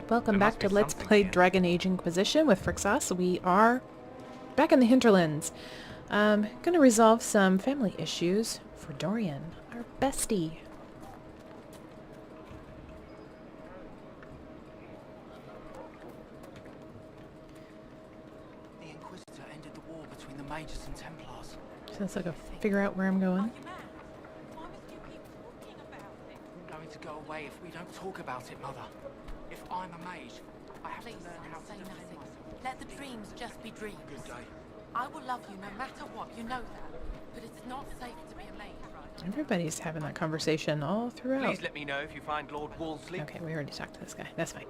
Welcome back to Let's Play Dragon Age Inquisition with Fricksauce. We are back in the hinterlands. Gonna resolve some family issues for Dorian, our bestie. The Inquisitor ended the war between the Mages and Templars. Sounds like a figure out where I'm going. Are you mad? Why must you keep talking about it? I'm going to go away if we don't talk about it, Mother. If I'm a mage, I have to learn how to say defend nothing. myself. Let the dreams just be dreams. Good day. I will love you no matter what, you know that. But it's not safe to be a mage, right? Everybody's having that conversation all throughout. Please let me know if you find Lord Wolseley. Okay, we already talked to this guy. That's fine.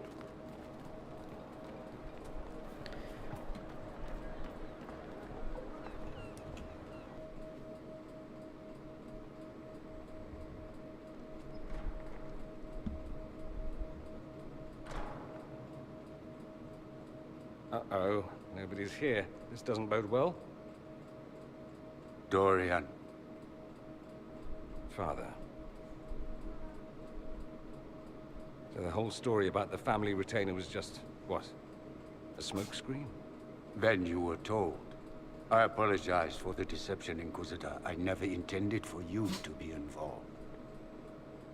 Uh-oh, nobody's here. This doesn't bode well. Dorian. Father. So the whole story about the family retainer was just, what? A smokescreen? Then you were told. I apologize for the deception, Inquisitor. I never intended for you to be involved.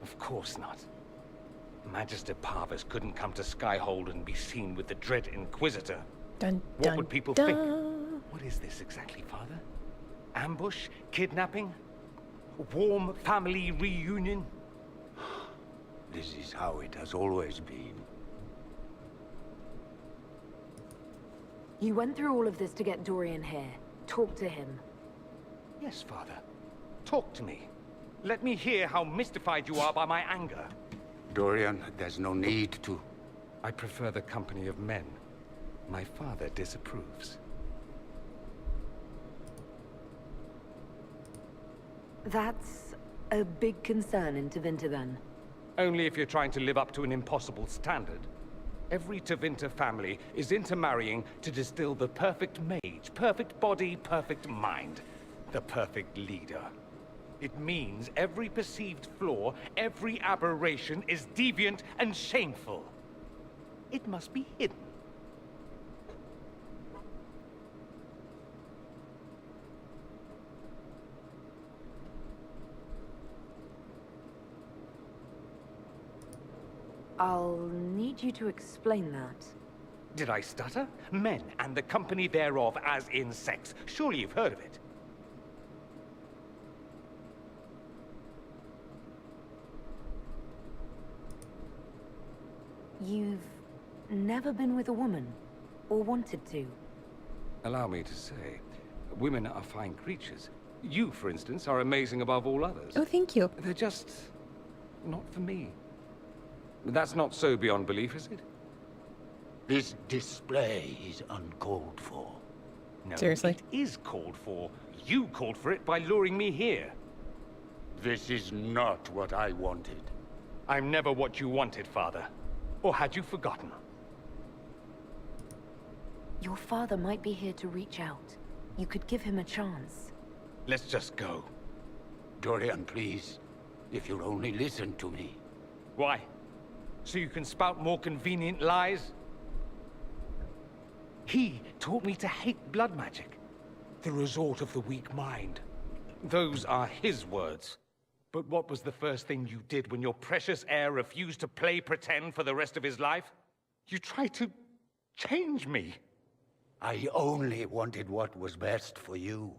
Of course not. Magister Parvis couldn't come to Skyhold and be seen with the dread Inquisitor. Dun, What dun, would people dun. think? What is this exactly, Father? Ambush? Kidnapping? Warm family reunion? This is how it has always been. You went through all of this to get Dorian here. Talk to him. Yes, Father. Talk to me. Let me hear how mystified you are by my anger. Dorian, there's no need to. I prefer the company of men. My father disapproves. That's a big concern in Tevinter then. Only if you're trying to live up to an impossible standard. Every Tevinter family is intermarrying to distill the perfect mage, perfect body, perfect mind. The perfect leader. It means every perceived flaw, every aberration is deviant and shameful. It must be hidden. I'll need you to explain that. Did I stutter? Men and the company thereof as in sex. Surely you've heard of it. You've never been with a woman, or wanted to. Allow me to say, women are fine creatures. You, for instance, are amazing above all others. Oh, thank you. They're just not for me. That's not so beyond belief, is it? This display is uncalled for. No, Seriously? it is called for. You called for it by luring me here. This is not what I wanted. I'm never what you wanted, Father. Or had you forgotten? Your father might be here to reach out. You could give him a chance. Let's just go. Dorian, please. If you'll only listen to me. Why? So you can spout more convenient lies? He taught me to hate blood magic. The resort of the weak mind. Those are his words. But what was the first thing you did when your precious heir refused to play pretend for the rest of his life? You tried to change me. I only wanted what was best for you.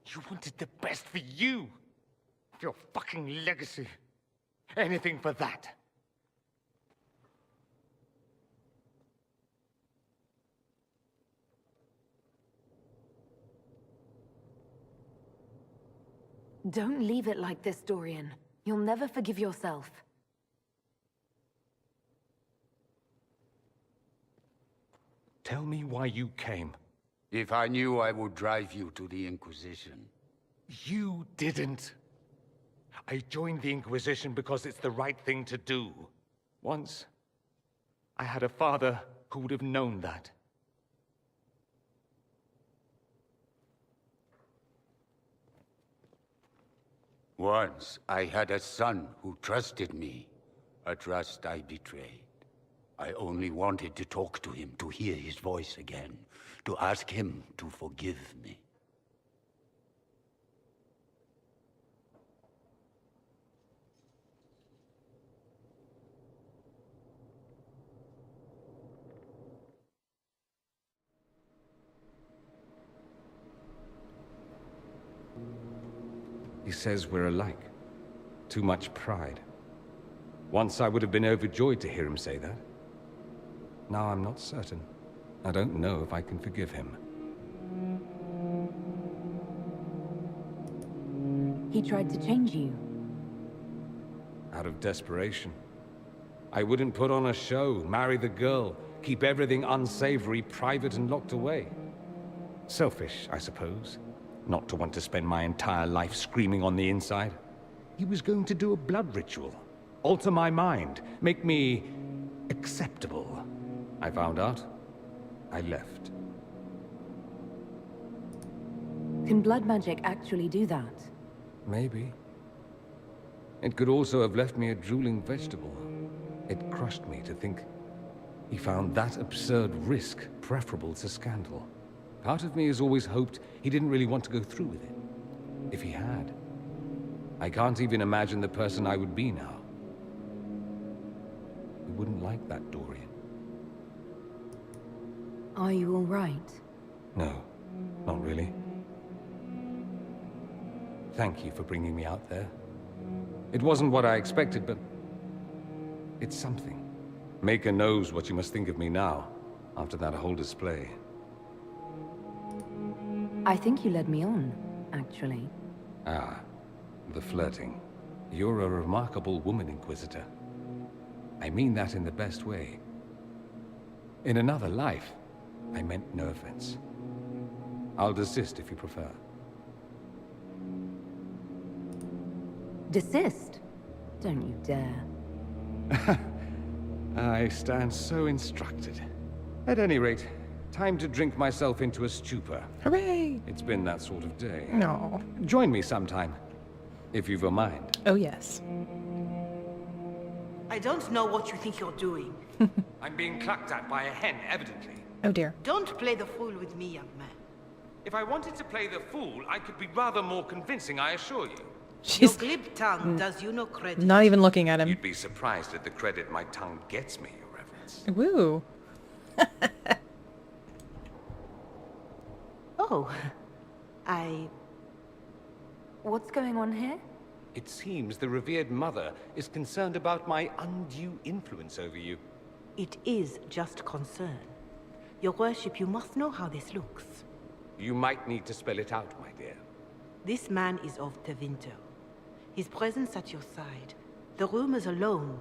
You wanted the best for you. Your fucking legacy. Anything for that. Don't leave it like this, Dorian. You'll never forgive yourself. Tell me why you came. If I knew, I would drive you to the Inquisition. You didn't. I joined the Inquisition because it's the right thing to do. Once, I had a father who would have known that. Once, I had a son who trusted me. A trust I betrayed. I only wanted to talk to him, to hear his voice again, to ask him to forgive me. He says we're alike. Too much pride. Once I would have been overjoyed to hear him say that. Now I'm not certain. I don't know if I can forgive him. He tried to change you. Out of desperation. I wouldn't put on a show, marry the girl, keep everything unsavory, private and locked away. Selfish, I suppose. Not to want to spend my entire life screaming on the inside. He was going to do a blood ritual. Alter my mind. Make me acceptable. I found out. I left. Can blood magic actually do that? Maybe. It could also have left me a drooling vegetable. It crushed me to think he found that absurd risk preferable to scandal. Part of me has always hoped he didn't really want to go through with it. If he had. I can't even imagine the person I would be now. I wouldn't like that, Dorian. Are you all right? No, not really. Thank you for bringing me out there. It wasn't what I expected, but it's something. Maker knows what you must think of me now, after that whole display. I think you led me on, actually. Ah, the flirting. You're a remarkable woman, Inquisitor. I mean that in the best way. In another life, I meant no offense. I'll desist if you prefer. Desist? Don't you dare. I stand so instructed. At any rate, time to drink myself into a stupor. Hooray! It's been that sort of day. No. Join me sometime, if you've a mind. Oh, yes. I don't know what you think you're doing. I'm being clucked at by a hen, evidently. Oh, dear. Don't play the fool with me, young man. If I wanted to play the fool, I could be rather more convincing, I assure you. Your She's glib tongue does you no credit. not even looking at him. You'd be surprised at the credit my tongue gets me, Your Reverence. Woo. Oh, What's going on here? It seems the revered mother is concerned about my undue influence over you. It is just concern. Your worship, you must know how this looks. You might need to spell it out, my dear. This man is of Tevinter. His presence at your side. The rumors alone.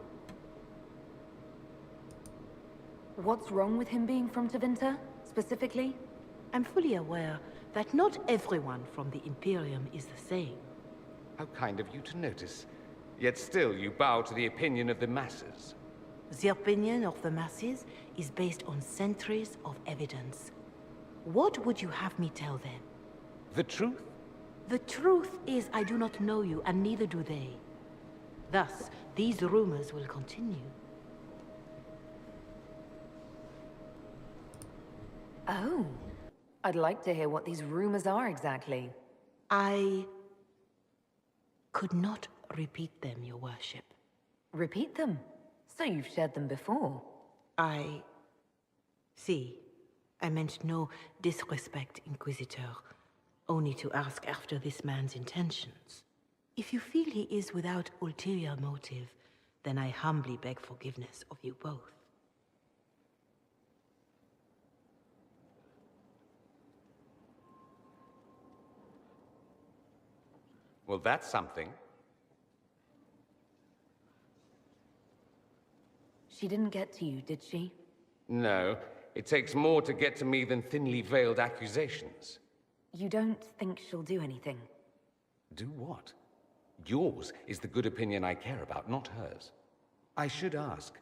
What's wrong with him being from Tevinter, specifically? I'm fully aware that not everyone from the Imperium is the same. How kind of you to notice. Yet still you bow to the opinion of the masses. The opinion of the masses is based on centuries of evidence. What would you have me tell them? The truth? The truth is I do not know you, and neither do they. Thus, these rumors will continue. Oh. I'd like to hear what these rumors are exactly. I could not repeat them, your worship. Repeat them. So you've shared them before. See, I meant no disrespect, Inquisitor. Only to ask after this man's intentions. If you feel he is without ulterior motive, then I humbly beg forgiveness of you both. Well, that's something. She didn't get to you, did she? No, it takes more to get to me than thinly veiled accusations. You don't think she'll do anything? Do what? Yours is the good opinion I care about, not hers. I should ask,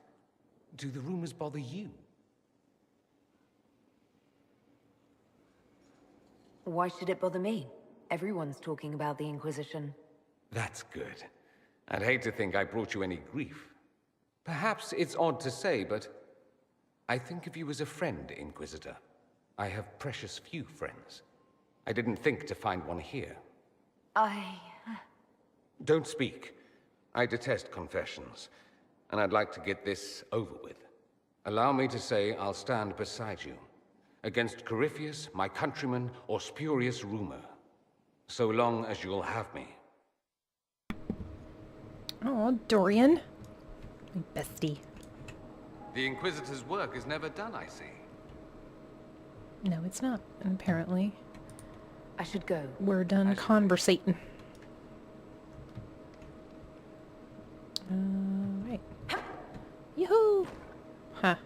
do the rumors bother you? Why should it bother me? Everyone's talking about the Inquisition. That's good. I'd hate to think I brought you any grief. Perhaps it's odd to say, but I think of you as a friend, Inquisitor. I have precious few friends. I didn't think to find one here. Don't speak. I detest confessions, and I'd like to get this over with. Allow me to say I'll stand beside you, against Corypheus, my countryman, or spurious rumor, so long as you'll have me. Oh, Dorian. My bestie. The Inquisitor's work is never done, I see. No, it's not, apparently. I should go. We're done conversating. Alright. Yoo-hoo! Ha.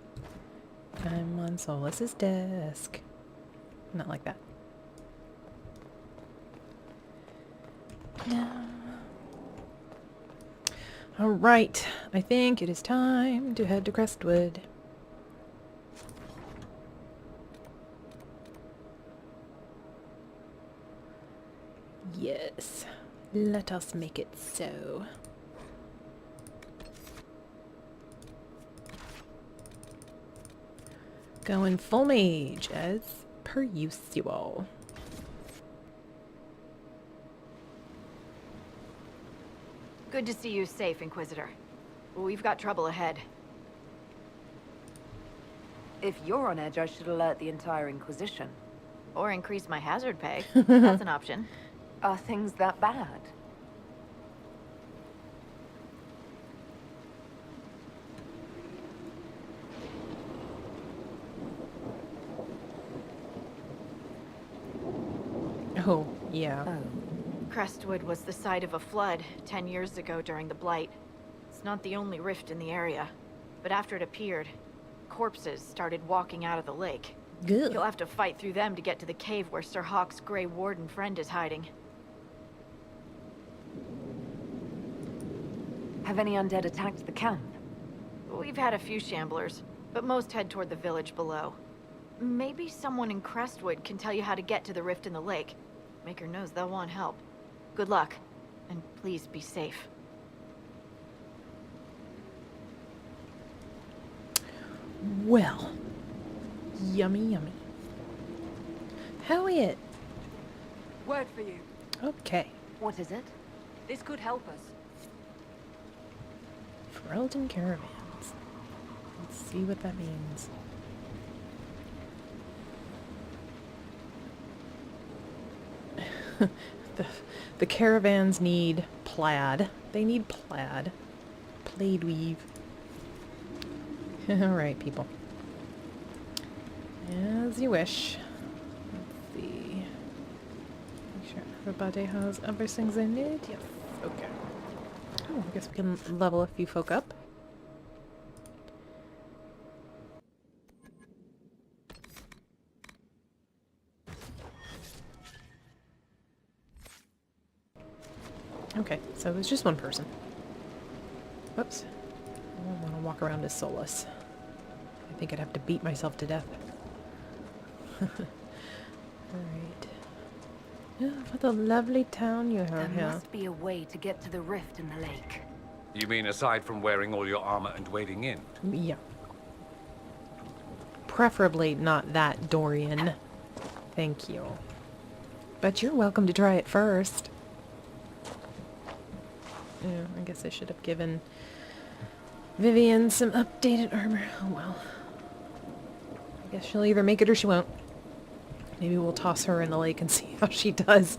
I'm on Solas's desk. Not like that. No. Alright. I think it is time to head to Crestwood. Yes. Let us make it so. Going full mage as per usual. Good to see you safe, Inquisitor. We've got trouble ahead. If you're on edge, I should alert the entire Inquisition. Or increase my hazard pay. That's an option. Are things that bad? Oh, yeah. Crestwood was the site of a flood 10 years ago during the Blight. It's not the only rift in the area, but after it appeared, corpses started walking out of the lake. Good. You'll have to fight through them to get to the cave where Sir Hawk's Grey Warden friend is hiding. Have any undead attacked the camp? We've had a few shamblers, but most head toward the village below. Maybe someone in Crestwood can tell you how to get to the rift in the lake. Maker knows they'll want help. Good luck, and please be safe. Well. Yummy, yummy. How it? Word for you. Okay. What is it? This could help us. Ferelden caravans. Let's see what that means. the caravans need plaid. They need plaid. Plaid weave. Alright, people. As you wish. Let's see. Make sure everybody has everything they need. Yes. Okay. Oh, I guess we can level a few folk up. Okay, so it was just one person. Whoops. I don't want to walk around as Solas. I think I'd have to beat myself to death. Alright. Oh, what a lovely town you have There here. must be a way to get to the rift in the lake. You mean aside from wearing all your armor and wading in? Yeah. Preferably not that, Dorian. Thank you. But you're welcome to try it first. Yeah, I guess I should have given Vivian some updated armor. Oh well. I guess she'll either make it or she won't. Maybe we'll toss her in the lake and see how she does.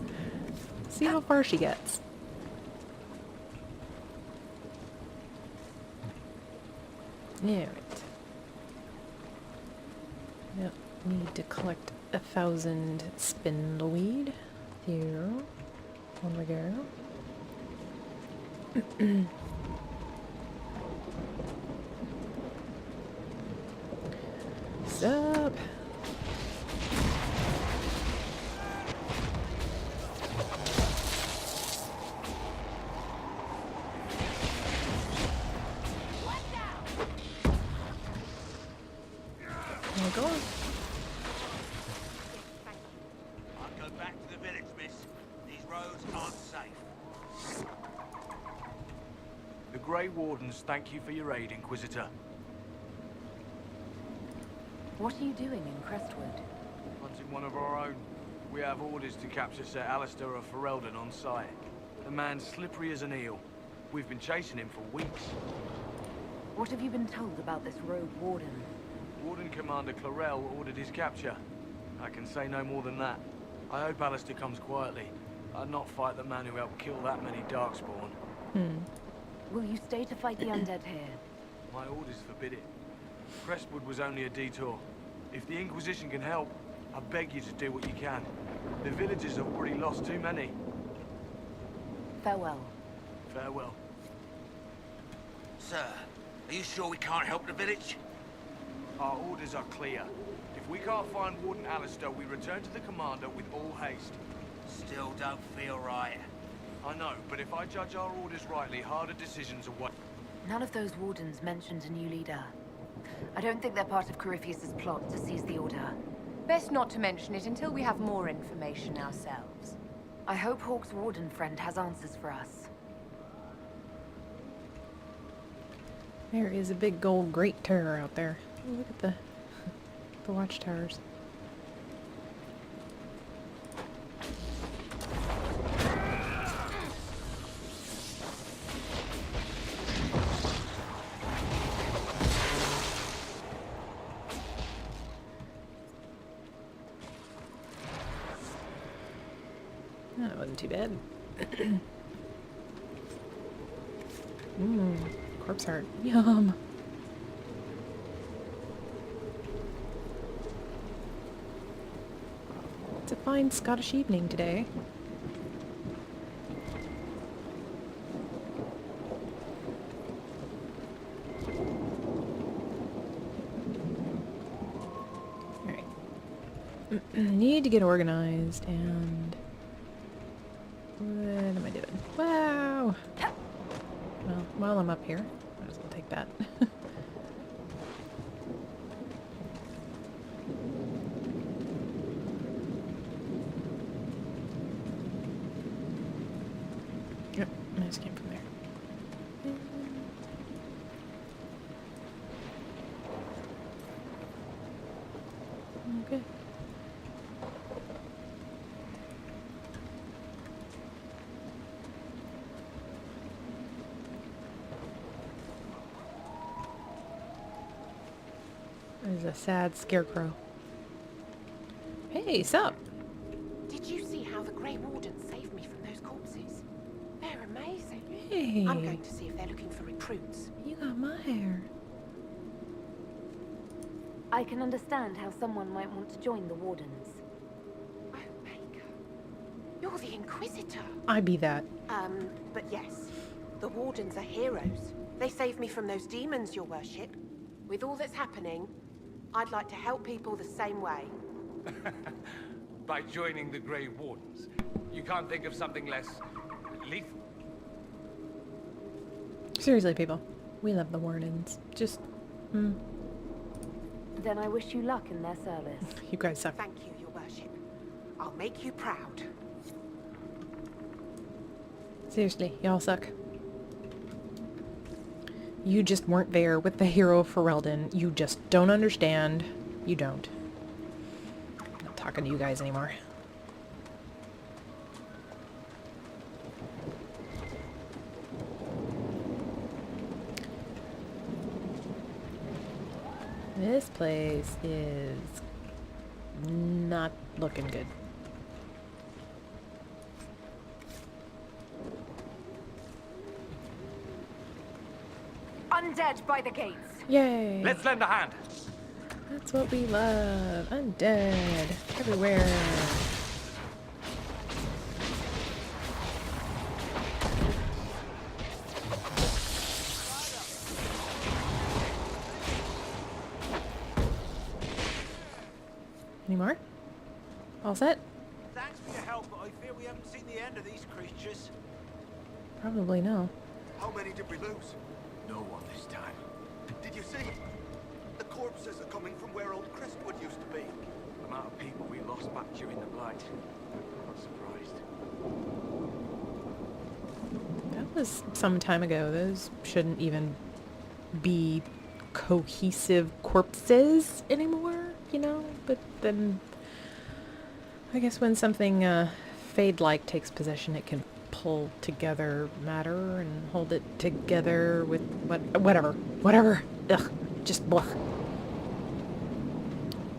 See how far she gets. Alright. Yep, need to collect 1,000 spindleweed. Here. One we go. Sup? There we go. I'll go back to the village, miss. These roads aren't safe. The Grey Wardens thank you for your aid, Inquisitor. What are you doing in Crestwood? Hunting one of our own. We have orders to capture Sir Alistair of Ferelden on site. The man's slippery as an eel. We've been chasing him for weeks. What have you been told about this rogue warden? Warden Commander Clarel ordered his capture. I can say no more than that. I hope Alistair comes quietly. I'd not fight the man who helped kill that many Darkspawn. Will you stay to fight the undead here? My orders forbid it. Crestwood was only a detour. If the Inquisition can help, I beg you to do what you can. The villagers have already lost too many. Farewell. Farewell. Sir, are you sure we can't help the village? Our orders are clear. If we can't find Warden Alistair, we return to the commander with all haste. Still don't feel right. I know, but if I judge our orders rightly, harder decisions await. None of those wardens mentioned a new leader. I don't think they're part of Corypheus's plot to seize the Order. Best not to mention it until we have more information ourselves. I hope Hawke's warden friend has answers for us. There is a big gold Great Terror out there. Oh, look at the watchtowers. That wasn't too bad. Corpse heart. Yum. It's a fine Scottish evening today. Alright. Need to get organized and... what am I doing? Wow! Well, while I'm up here, might as well take that. Yep, I just came from there. Okay. There's a sad scarecrow. Hey, sup? Did you see how the Grey Warden saved me from those corpses? They're amazing. Hey. I'm going to see if they're looking for recruits. You got my hair. I can understand how someone might want to join the Wardens. Oh, Baker. You're the Inquisitor. I be that. But yes. The Wardens are heroes. They saved me from those demons, your worship. With all that's happening, I'd like to help people the same way. By joining the Grey Wardens. You can't think of something less lethal. Seriously, people. We love the Wardens. Just, Then I wish you luck in their service. You guys suck. Thank you, your worship. I'll make you proud. Seriously, y'all suck. You just weren't there with the hero of Ferelden. You just don't understand. You don't. I'm not talking to you guys anymore. This place is not looking good. Undead by the gates. Yay! Let's lend a hand. That's what we love. Undead. Everywhere. Any more? All set? Thanks for your help, but I fear we haven't seen the end of these creatures. Probably no. How many did we lose? No one this time. Did you see? The corpses are coming from where old Crestwood used to be. The amount of people we lost back during the Blight. I'm not surprised. That was some time ago. Those shouldn't even be cohesive corpses anymore. you know? But then, I guess when something Fade-like takes possession, it can pull together matter and hold it together with whatever. Ugh, just blah.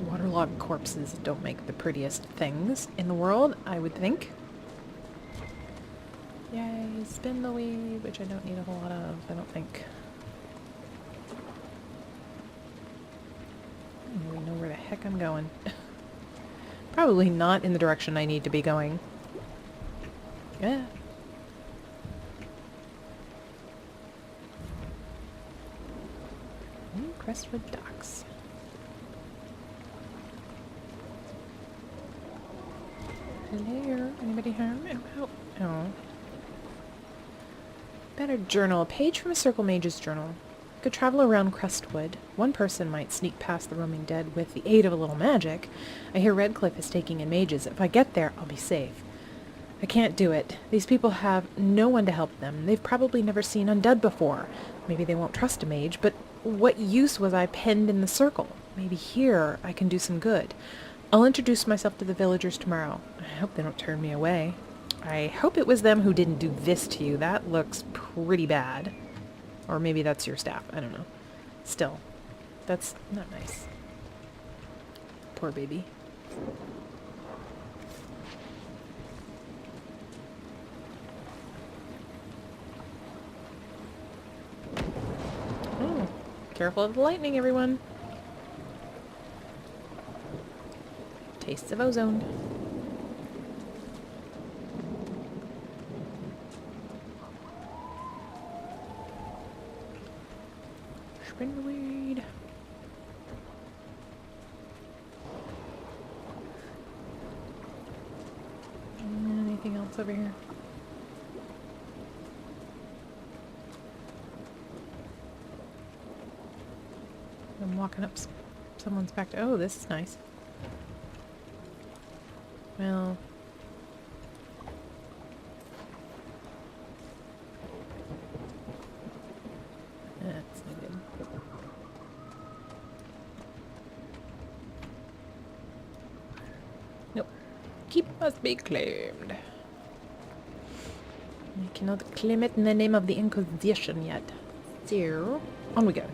Waterlogged corpses don't make the prettiest things in the world, I would think. Yay, spin the wheel, which I don't need a whole lot of, I don't think. I don't even know where the heck I'm going. Probably not in the direction I need to be going. Yeah. Crestwood Docks. Hello? Anybody home? Oh. Better journal. A page from a Circle Mage's journal. Could travel around Crestwood. One person might sneak past the roaming dead with the aid of a little magic. I hear Redcliffe is taking in mages. If I get there, I'll be safe. I can't do it. These people have no one to help them. They've probably never seen undead before. Maybe they won't trust a mage, but what use was I penned in the circle? Maybe here I can do some good. I'll introduce myself to the villagers tomorrow. I hope they don't turn me away. I hope it was them who didn't do this to you. That looks pretty bad. Or maybe that's your staff. I don't know. Still, that's not nice. Poor baby. Oh, careful of the lightning, everyone. Tastes of ozone. Springweed. Anything else over here? I'm walking up someone's back to... Oh, this is nice. Well... That's no good. Nope. Keep must be claimed. I cannot claim it in the name of the Inquisition yet. So, on we go.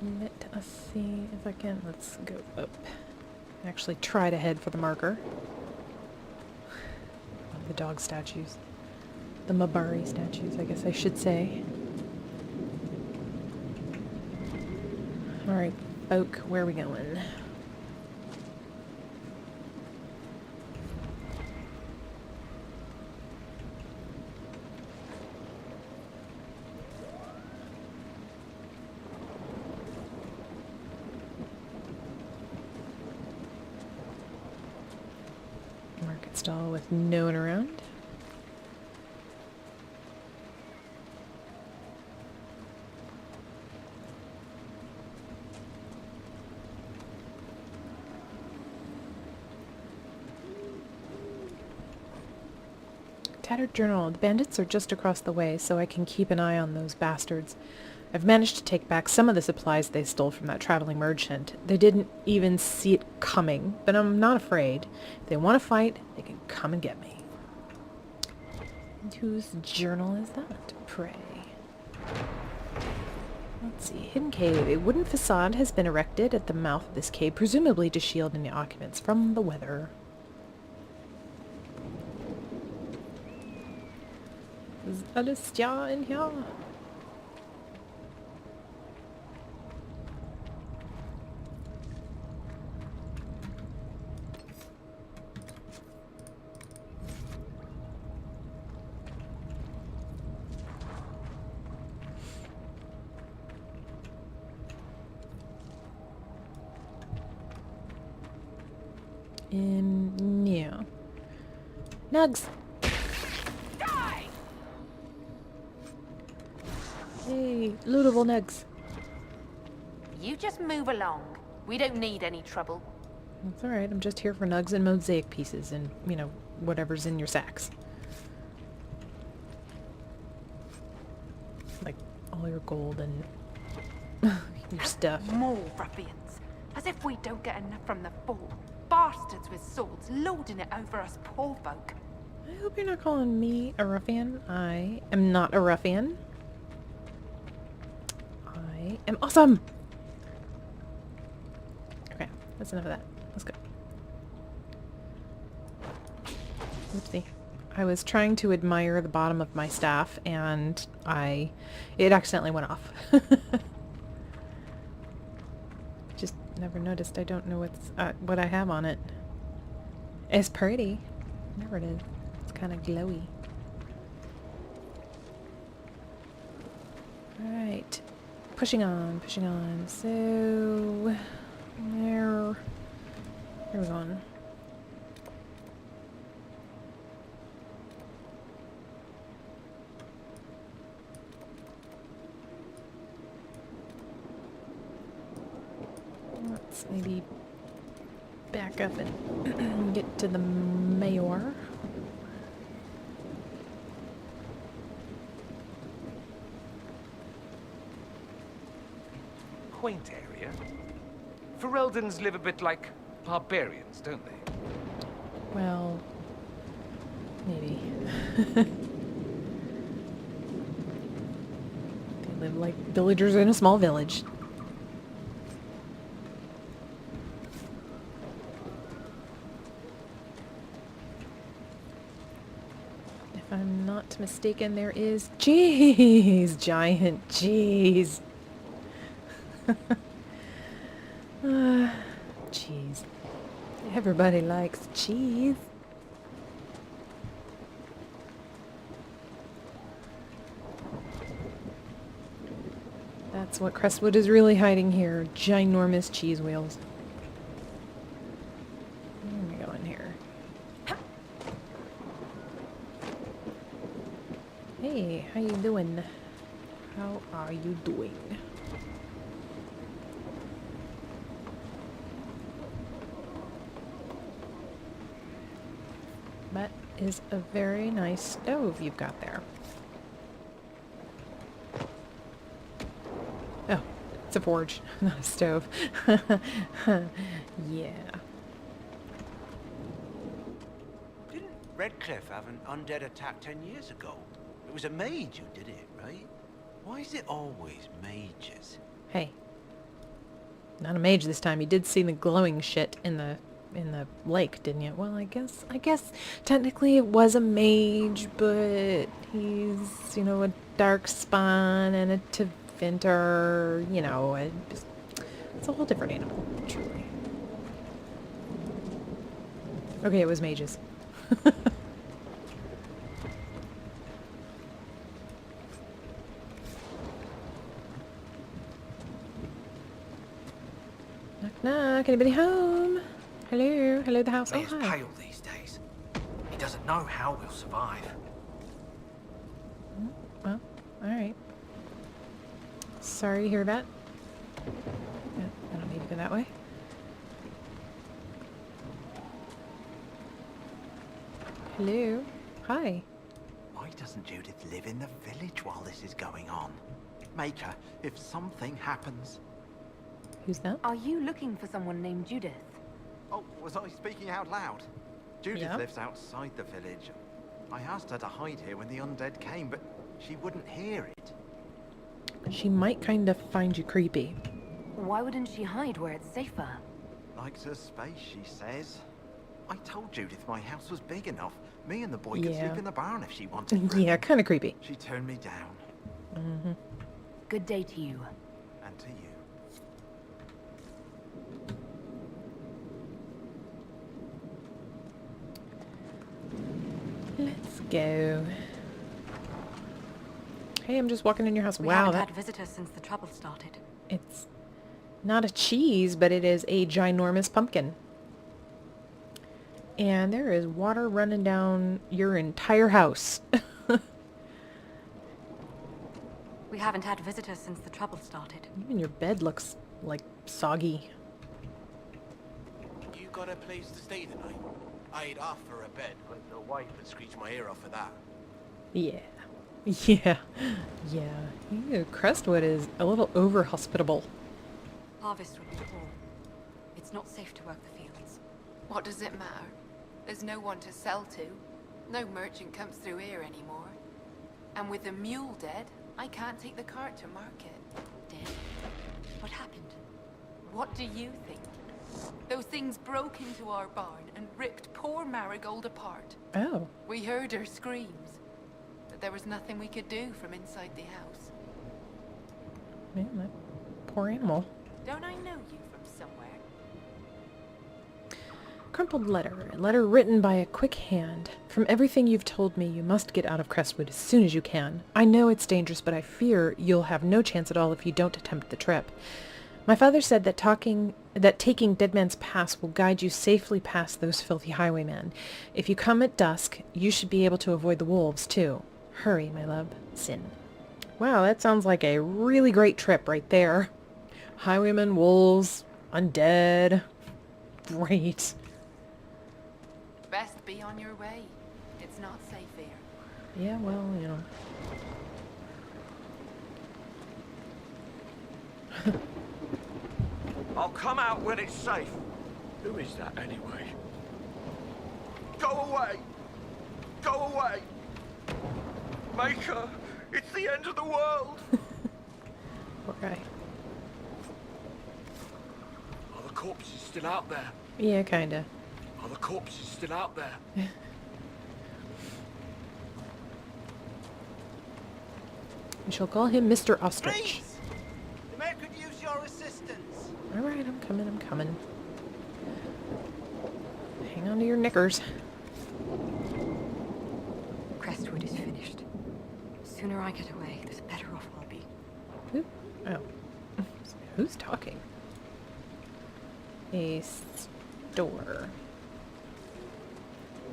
Let us see if I can. Let's go up. Actually try to head for the marker. The dog statues. The Mabari statues, I guess I should say. Alright, folk, where are we going? Market stall with no one around. Tattered journal. The bandits are just across the way, so I can keep an eye on those bastards. I've managed to take back some of the supplies they stole from that traveling merchant. They didn't even see it coming, but I'm not afraid. If they want to fight, they can come and get me. And whose journal is that, pray? Let's see. Hidden cave. A wooden facade has been erected at the mouth of this cave, presumably to shield any occupants from the weather. Is Alestia in here? Yeah. Nugs! Hey, lootable nugs. You just move along. We don't need any trouble. That's alright, I'm just here for nugs and mosaic pieces and, you know, whatever's in your sacks. Like all your gold and your stuff. More ruffians. As if we don't get enough from the Fall. Bastards with swords lording it over us poor folk. I hope you're not calling me a ruffian. I am not a ruffian. I am awesome! Okay, that's enough of that. Let's go. Oopsie. I was trying to admire the bottom of my staff and it accidentally went off. Just never noticed. I don't know what I have on it. It's pretty. Whatever it is. It's kind of glowy. Alright. Pushing on, pushing on. So... where are we going? Let's maybe back up and get to the mayor. Quaint area. Fereldans live a bit like barbarians, don't they? Well, maybe. They live like villagers in a small village. If I'm not mistaken, there is cheese! Giant cheese! Cheese. Everybody likes cheese. That's what Crestwood is really hiding here. Ginormous cheese wheels. Where are we going here? Hey, how you doing? How are you doing? That is a very nice stove you've got there. Oh, it's a forge, not a stove. Yeah. Didn't Redcliffe have an undead attack 10 years ago? It was a mage who did it, right? Why is it always mages? Hey. Not a mage this time. You did see the glowing shit in the lake, didn't you? Well, I guess technically it was a mage, but he's, you know, a dark spawn and a Tevinter, you know, it's a whole different animal, truly. Okay, it was mages. Knock knock, anybody home? Hello, hello the house. Oh, He's hi. pale these days. He doesn't know how we'll survive. Well, alright. Sorry to hear that. Yeah, I don't need to go that way. Hello. Hi. Why doesn't Judith live in the village while this is going on? Make her, if something happens. Who's that? Are you looking for someone named Judith? Oh, was I speaking out loud? Judith Yeah. lives outside the village. I asked her to hide here when the undead came, but she wouldn't hear it. She might kind of find you creepy. Why wouldn't she hide where it's safer? Likes her space, she says. I told Judith my house was big enough. Me and the boy could Yeah. sleep in the barn if she wanted. Yeah, kind of creepy. She turned me down. Mm-hmm. Good day to you. And to you. Let's go. Hey, I'm just walking in your house. We Wow, haven't that had visitors since the trouble started. it's not a cheese, but it is a ginormous pumpkin. And there is water running down your entire house. We haven't had visitors since the trouble started. Even your bed looks like soggy. You got a place to stay tonight? I'd offer a bed, but the wife would screech my ear off for that. Yeah. Yeah. Yeah. Crestwood is a little over-hospitable. Harvest would be poor. It's not safe to work the fields. What does it matter? There's no one to sell to. No merchant comes through here anymore. And with the mule dead, I can't take the cart to market. Dead? What happened? What do you think? Those things broke into our barn and ripped poor Marigold apart. Oh. We heard her screams, but there was nothing we could do from inside the house. Man, that poor animal. Don't I know you from somewhere? Crumpled letter. A letter written by a quick hand. From everything you've told me, you must get out of Crestwood as soon as you can. I know it's dangerous, but I fear you'll have no chance at all if you don't attempt the trip. My father said that taking Dead Man's Pass will guide you safely past those filthy highwaymen. If you come at dusk, you should be able to avoid the wolves, too. Hurry, my love. Sin. Wow, that sounds like a really great trip right there. Highwaymen, wolves, undead. Great. Best be on your way. It's not safe here. Yeah, well, you know. I'll come out when it's safe. Who is that anyway? Go away! Go away! Maker, it's the end of the world! Poor guy. Are the corpses still out there? Yeah, kinda. Are the corpses still out there? We shall call him Mr. Ostrich. Please! The mayor could use your assistance. Alright, I'm coming. Hang on to your knickers. Crestwood is finished. The sooner I get away, the better off I'll be. Who? Oh. Who's talking? A store.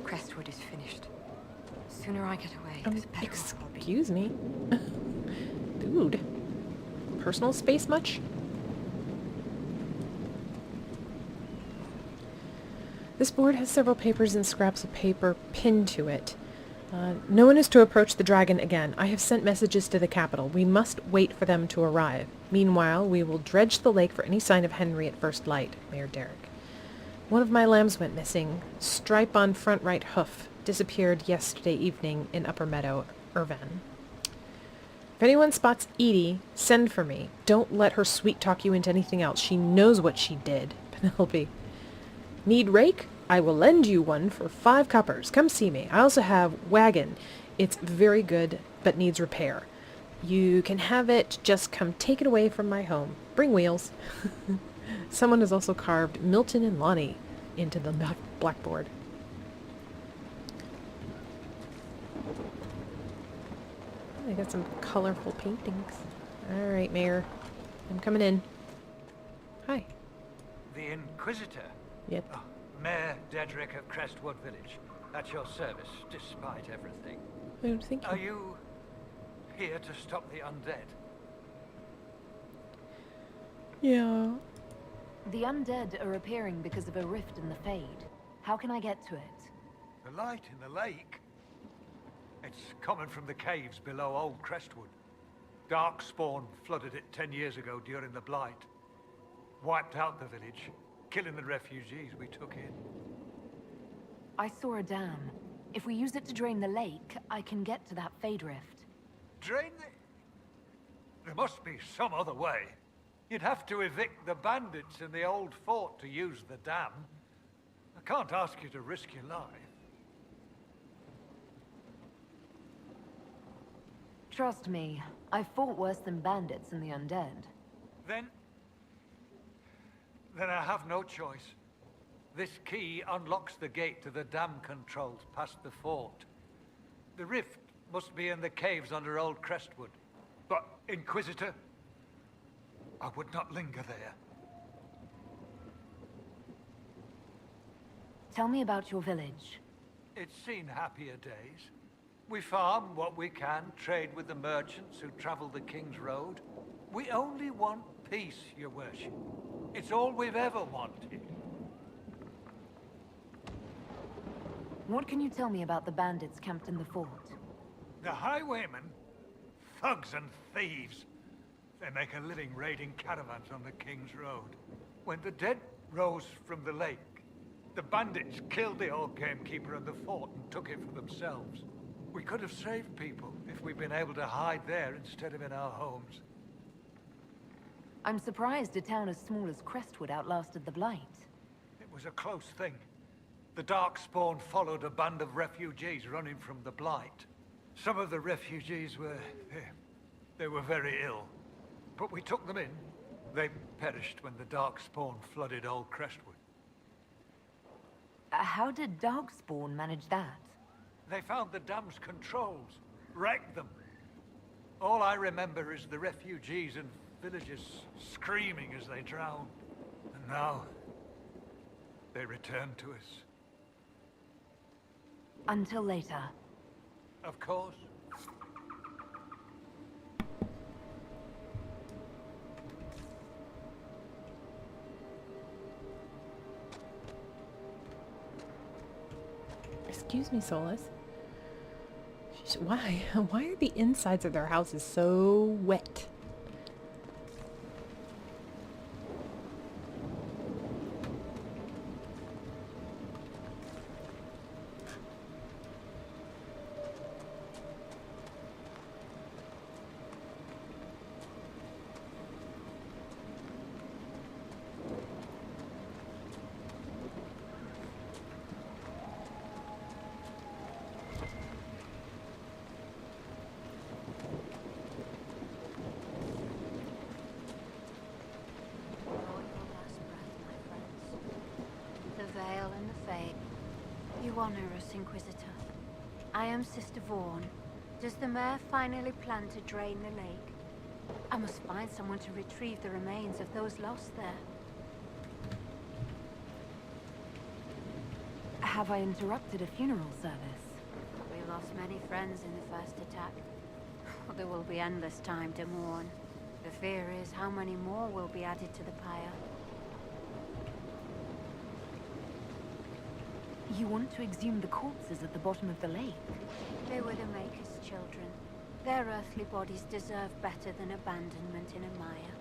Crestwood is finished. The sooner I get away, the better off I'll be. Excuse me. Dude. Personal space much? This board has several papers and scraps of paper pinned to it. No one is to approach the dragon again. I have sent messages to the capital. We must wait for them to arrive. Meanwhile, we will dredge the lake for any sign of Henry at first light. Mayor Derek. One of my lambs went missing. Stripe on front right hoof. Disappeared yesterday evening in Upper Meadow, Irvan. If anyone spots Edie, send for me. Don't let her sweet-talk you into anything else. She knows what she did. Penelope. Need rake? I will lend you one for 5 coppers. Come see me. I also have wagon. It's very good, but needs repair. You can have it. Just come take it away from my home. Bring wheels. Someone has also carved Milton and Lonnie into the blackboard. They got some colorful paintings. Alright, Mayor. I'm coming in. Hi. The Inquisitor? Yep. Oh, Mayor Dedrick of Crestwood Village. At your service, despite everything. Oh, thank you. Are you here to stop the undead? Yeah. The undead are appearing because of a rift in the Fade. How can I get to it? The light in the lake? It's coming from the caves below Old Crestwood. Darkspawn flooded it 10 years ago during the Blight. Wiped out the village, killing the refugees we took in. I saw a dam. If we use it to drain the lake, I can get to that Fade rift. Drain the... There must be some other way. You'd have to evict the bandits in the old fort to use the dam. I can't ask you to risk your life. Trust me, I've fought worse than bandits and the undead. Then I have no choice. This key unlocks the gate to the dam controls past the fort. The rift must be in the caves under Old Crestwood. But, Inquisitor, I would not linger there. Tell me about your village. It's seen happier days. We farm what we can, trade with the merchants who travel the King's Road. We only want peace, your worship. It's all we've ever wanted. What can you tell me about the bandits camped in the fort? The highwaymen? Thugs and thieves. They make a living raiding caravans on the King's Road. When the dead rose from the lake, the bandits killed the old gamekeeper and the fort and took it for themselves. We could have saved people if we'd been able to hide there instead of in our homes. I'm surprised a town as small as Crestwood outlasted the Blight. It was a close thing. The Darkspawn followed a band of refugees running from the Blight. Some of the refugees were... they were very ill. But we took them in. They perished when the Darkspawn flooded old Crestwood. How did Darkspawn manage that? They found the dam's controls, wrecked them. All I remember is the refugees and villagers screaming as they drowned. And now, they return to us. Until later. Of course. Excuse me, Solas. Why? Why are the insides of their houses so wet? You honor us, Inquisitor. I am Sister Vaughn. Does the mayor finally plan to drain the lake? I must find someone to retrieve the remains of those lost there. Have I interrupted a funeral service? We lost many friends in the first attack. There will be endless time to mourn. The fear is how many more will be added to the pyre. You want to exhume the corpses at the bottom of the lake? They were the Maker's children. Their earthly bodies deserve better than abandonment in a mire.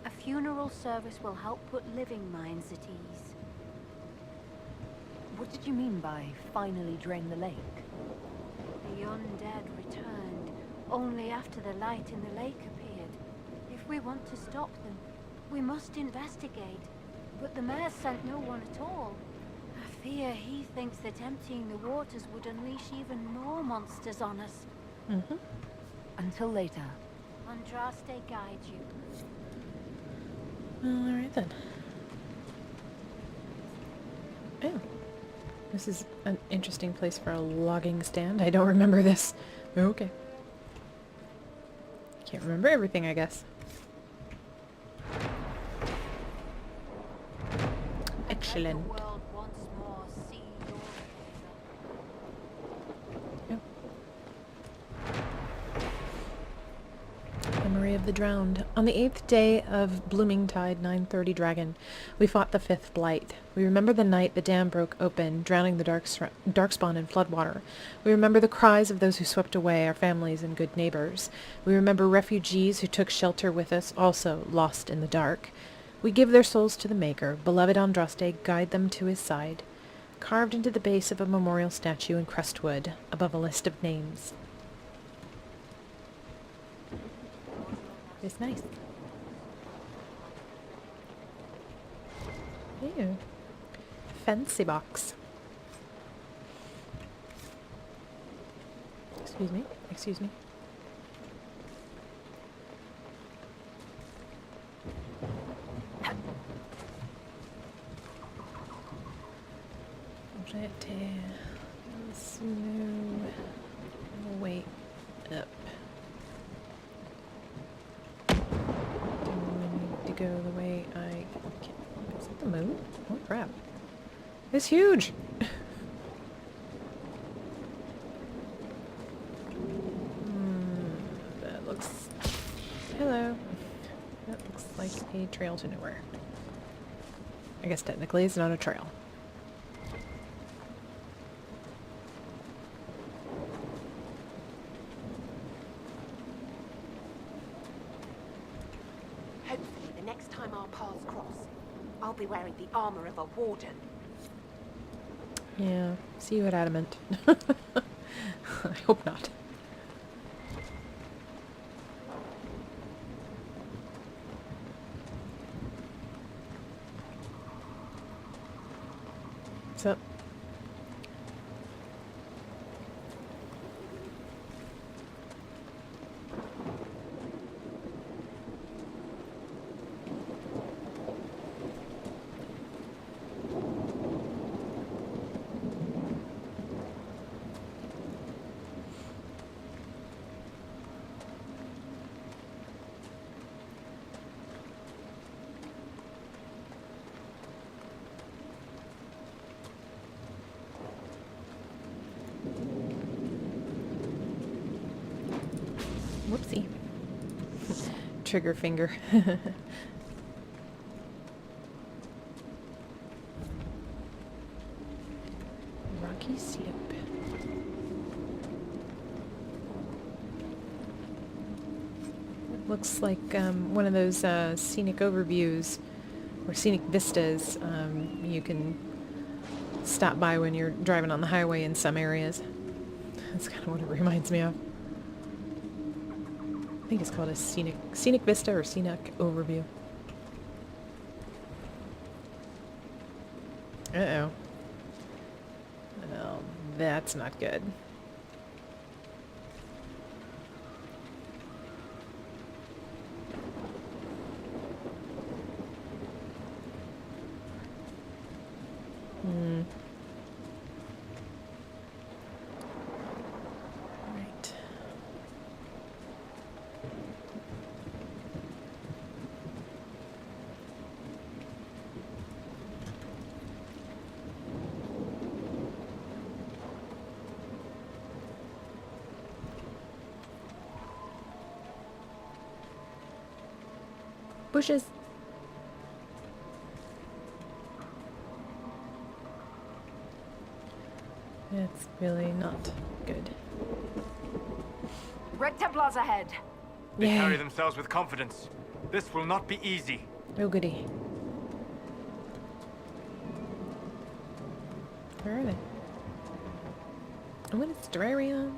A funeral service will help put living minds at ease. What did you mean by finally drain the lake? The undead returned, only after the light in the lake appeared. If we want to stop them, we must investigate. But the mayor sent no one at all. I fear he thinks that emptying the waters would unleash even more monsters on us. Until later. Andraste guide you. Alright then. Oh. This is an interesting place for a logging stand. I don't remember this. Okay. Can't remember everything, I guess. Excellent. Memory of the Drowned. On the 8th day of Blooming Tide 930 Dragon, we fought the 5th Blight. We remember the night the dam broke open, drowning the Darkspawn in floodwater. We remember the cries of those who swept away our families and good neighbors. We remember refugees who took shelter with us, also lost in the dark. We give their souls to the Maker. Beloved Andraste, guide them to his side. Carved into the base of a memorial statue in Crestwood, above a list of names. It's nice. Ew. Fancy box. Excuse me. Excuse me. Smooth. Wait up. Go the way I can. Is that the moon? Oh crap. It's huge! That looks... Hello. That looks like a trail to nowhere. I guess technically it's not a trail. next time our paths cross, I'll be wearing the armor of a warden. Yeah, see you at Adamant. I hope not. What's up? Whoopsie. Trigger finger. Rocky slope. Looks like one of those scenic overviews or scenic vistas you can stop by when you're driving on the highway in some areas. That's kind of what it reminds me of. I think it's called a scenic vista or scenic overview. Uh-oh. Well, that's not good. Right. Bushes. It's really not good. Red Templars ahead. They Yay. carry themselves with confidence. This will not be easy. Oh goody. Where are they? Oh, and it's Dorian.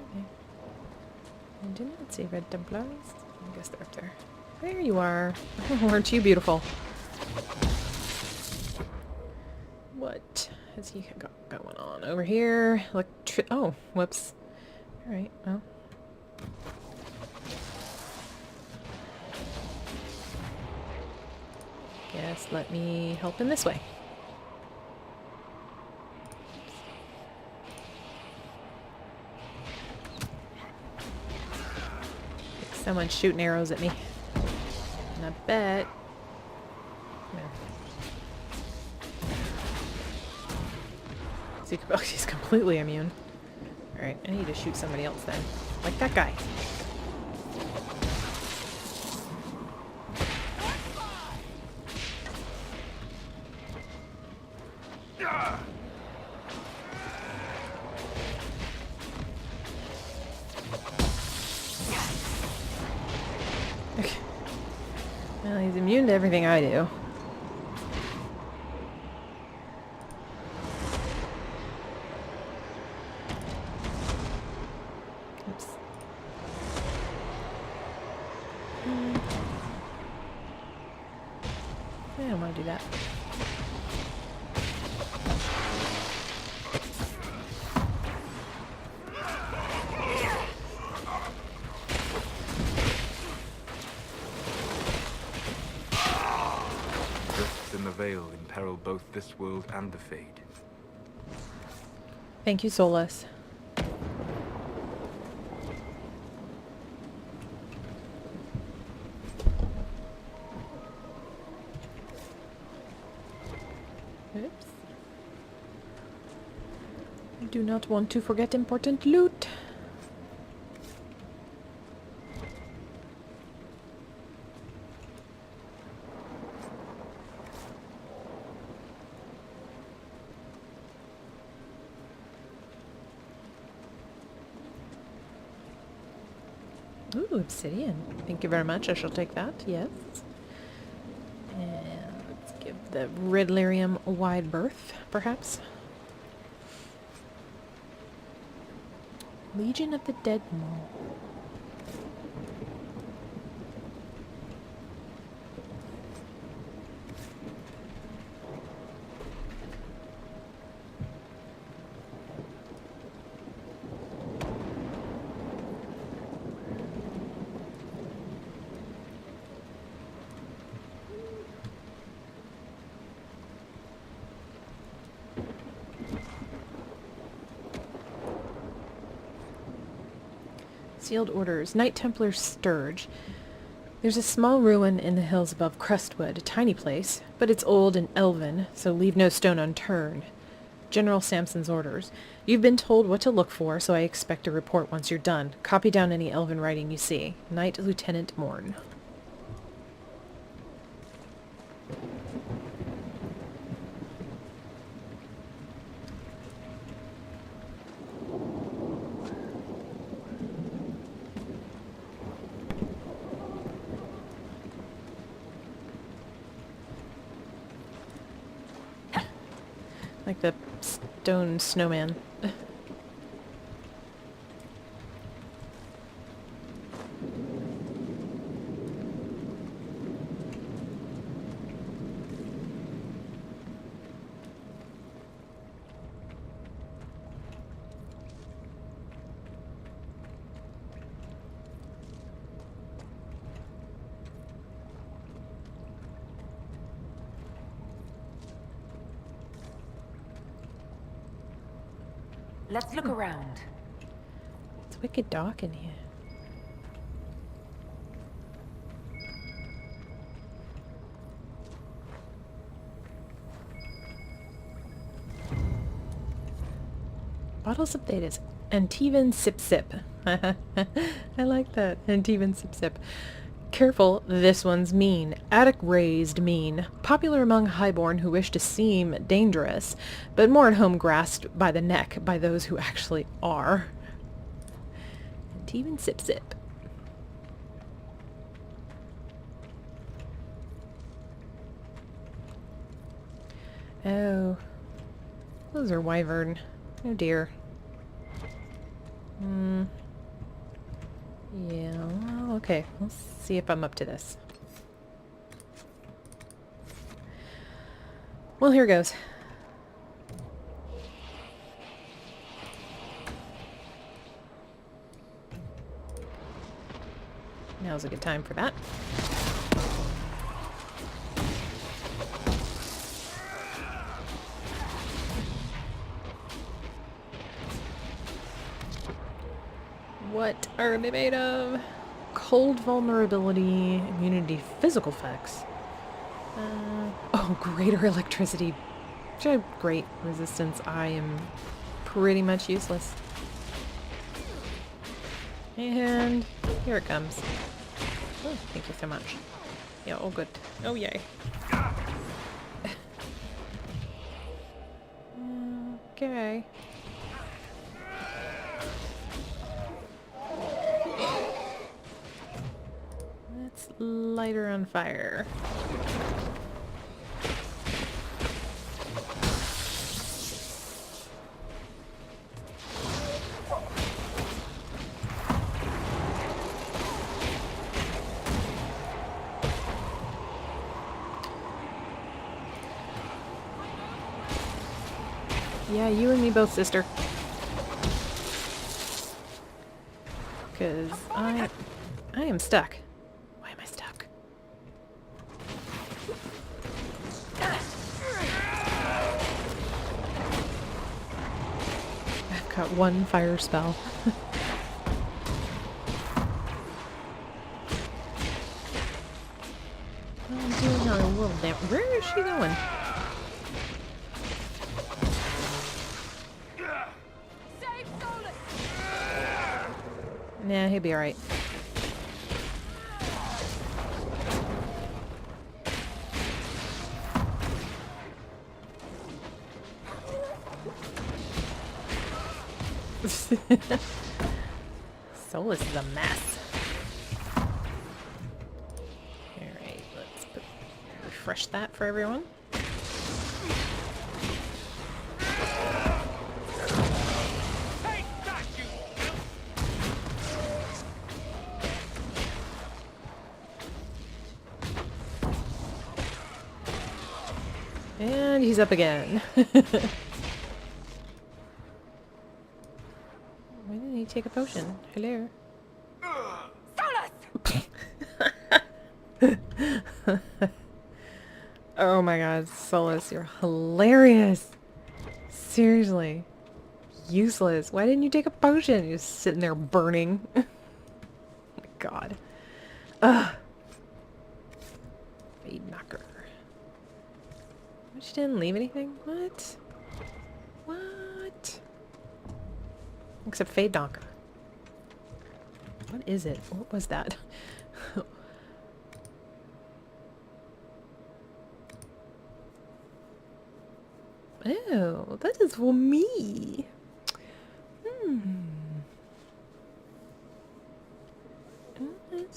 Okay. I did not see Red Templars. I guess they're up there. There you are. Aren't you beautiful? What has he got going on over here? Oh, whoops. Alright, well. Guess let me help in this way. Someone's shooting arrows at me. And I bet... Oh, he's completely immune. Alright, I need to shoot somebody else then. Like that guy. Okay. Well, he's immune to everything I do. Oops. I don't want to do that. Rifts in the Veil imperil both this world and the Fade. Thank you, Solas. Oops. I do not want to forget important loot. Ooh, obsidian. Thank you very much. I shall take that. Yes. And let's give the red lyrium a wide berth, perhaps. Legion of the Dead Mole. Sealed orders. Knight Templar Sturge. There's a small ruin in the hills above Crestwood, a tiny place, but it's old and elven, so leave no stone unturned. General Samson's orders. You've been told what to look for, so I expect a report once you're done. Copy down any elven writing you see. Knight Lieutenant Morn. Like the stone snowman. Let's look around. It's wicked dark in here. Bottles of Thetas. Antivan Sip Sip. I like that. Antivan Sip Sip. Careful, this one's mean. Attic raised mean. Popular among highborn who wish to seem dangerous, but more at home grasped by the neck by those who actually are. Antivan Sip Sip. Oh. Those are wyvern. Oh dear. Yeah, well, okay. Let's see if I'm up to this. Well, here goes. Now's a good time for that. What are they made of? Cold vulnerability, immunity, physical effects. Oh, greater electricity. Great resistance. I am pretty much useless. And here it comes. Oh, thank you so much. Yeah, oh good. Oh yay. Okay. Let's light her on fire. Yeah, you and me both, sister. Because I am stuck. Why am I stuck? I've got one fire spell. I'm doing a little damn. Where is she going? Nah, he'll be alright. Solas is a mess. refresh that for everyone. And he's up again. Why didn't he take a potion? Hello? Oh my god, Solas, you're hilarious. Seriously. Useless. Why didn't you take a potion? You're just sitting there burning. Oh my god. Ugh. Fade knocker. She didn't leave anything? What? What? Except Fade Knocker. What is it? What was that? Oh, that is for me.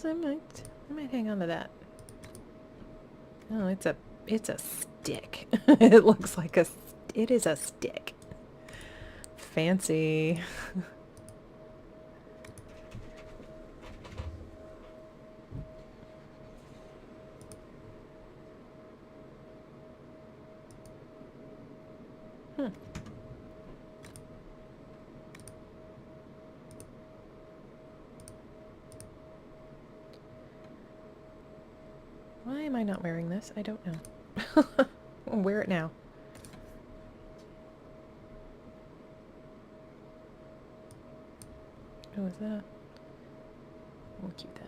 I might hang on to that. Oh, it's a stick. It looks like it is a stick. Fancy. Why am I not wearing this? I don't know. I'll wear it now. Oh, is that? We'll keep that.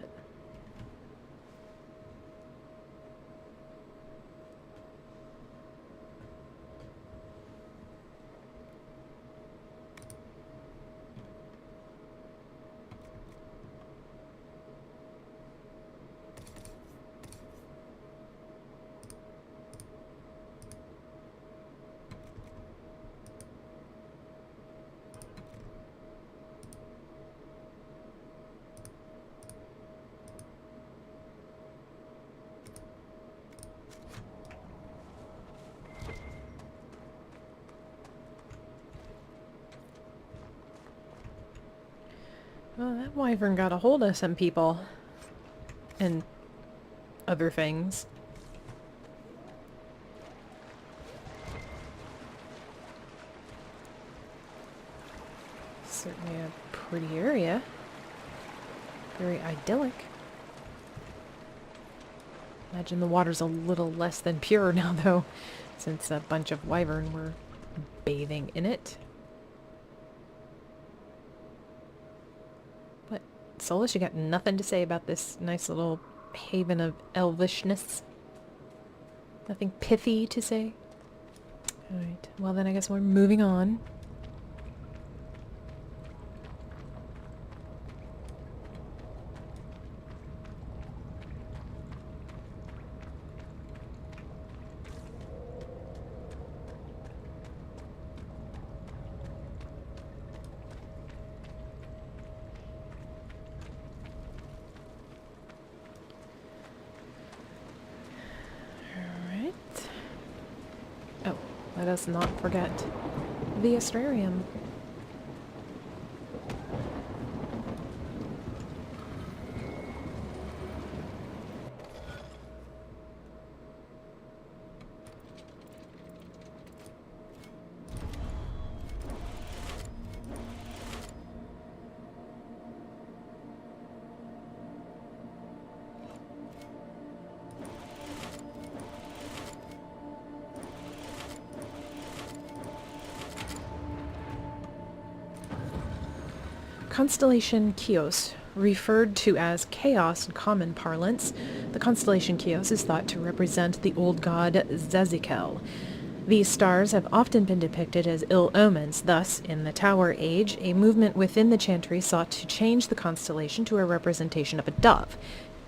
Well, that wyvern got a hold of some people. And other things. Certainly a pretty area. Very idyllic. Imagine the water's a little less than pure now, though, since a bunch of wyvern were bathing in it. What? Solas, you got nothing to say about this nice little haven of elvishness? Nothing pithy to say? Alright, well then I guess we're moving on. Let us not forget the Astrarium. Constellation Chios, referred to as Chaos in common parlance, the constellation Chios is thought to represent the old god Zazikel. These stars have often been depicted as ill omens, thus, in the Tower Age, a movement within the Chantry sought to change the constellation to a representation of a dove.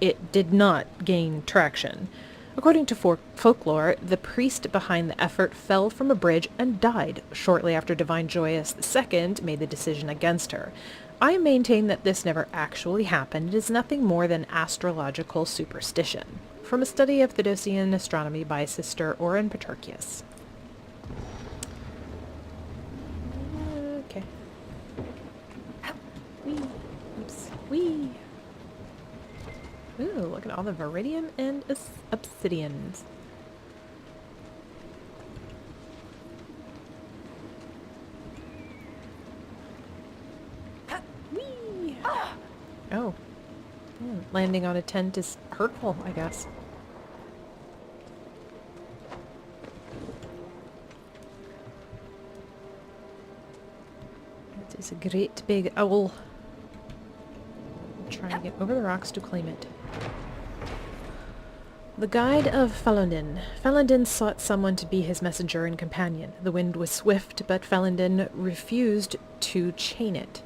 It did not gain traction. According to folklore, the priest behind the effort fell from a bridge and died shortly after Divine Joyous II made the decision against her. I maintain that this never actually happened. It is nothing more than astrological superstition. from a study of Theodosian astronomy by Sister Oren Paterkius. Okay. Whee! Oops. Whee! Ooh, look at all the Viridium and Obsidians. Whee! Oh. Landing on a tent is hurtful, I guess. It is a great big owl. I'm trying to get over the rocks to claim it. The guide of Felindin. Felindin sought someone to be his messenger and companion. The wind was swift, but Felindin refused to chain it.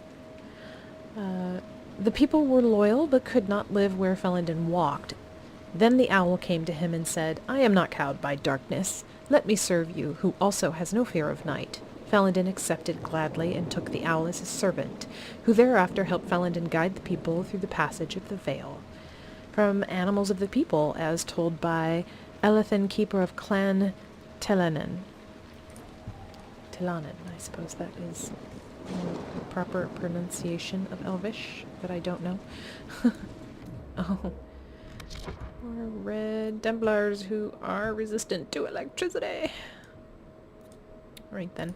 The people were loyal, but could not live where Felindin walked. Then the owl came to him and said, "I am not cowed by darkness. Let me serve you, who also has no fear of night." Felindin accepted gladly and took the owl as his servant, who thereafter helped Felindin guide the people through the passage of the Veil. From Animals of the People, as told by Elethan, keeper of Clan Telanen. Telanen, I suppose that is the proper pronunciation of Elvish, that I don't know. Oh. More red Templars who are resistant to electricity. Right then.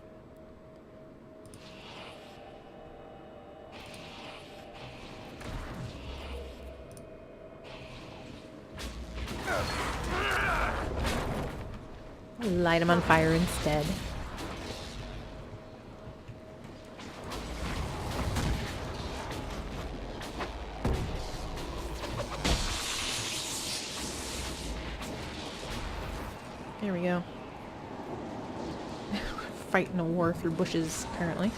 Light them on fire instead. There we go. Fighting a war through bushes, apparently.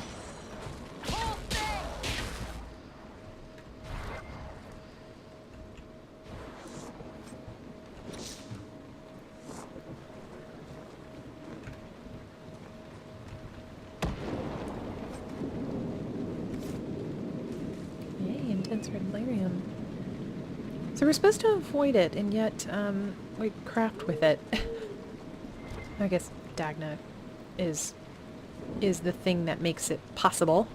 Yay, intense red lyrium. So we're supposed to avoid it, and yet, we craft with it. I guess Dagna is the thing that makes it possible.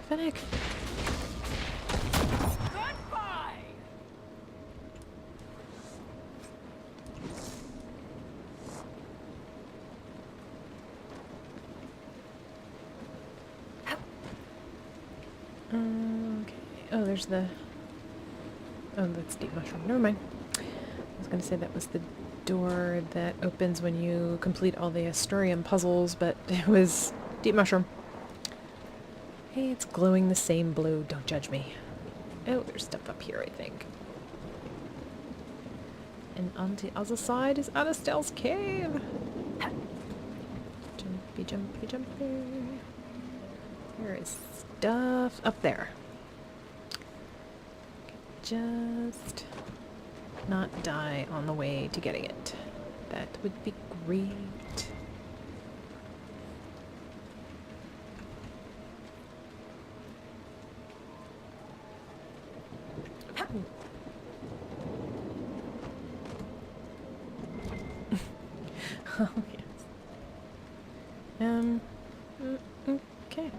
Fennec. Okay. Oh, there's the... Oh, that's Deep Mushroom. Never mind. I was going to say that was the door that opens when you complete all the Asturian puzzles, but it was Deep Mushroom. Hey, it's glowing the same blue. Don't judge me. Oh, there's stuff up here, I think. And on the other side is Anastel's cave. Jumpy, jumpy, jumpy. There is stuff up there. Just not die on the way to getting it. That would be great. Oh, yes. Okay.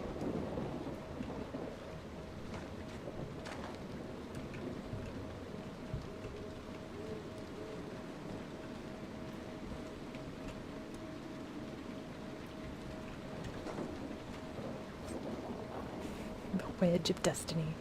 The Wedge of Destiny.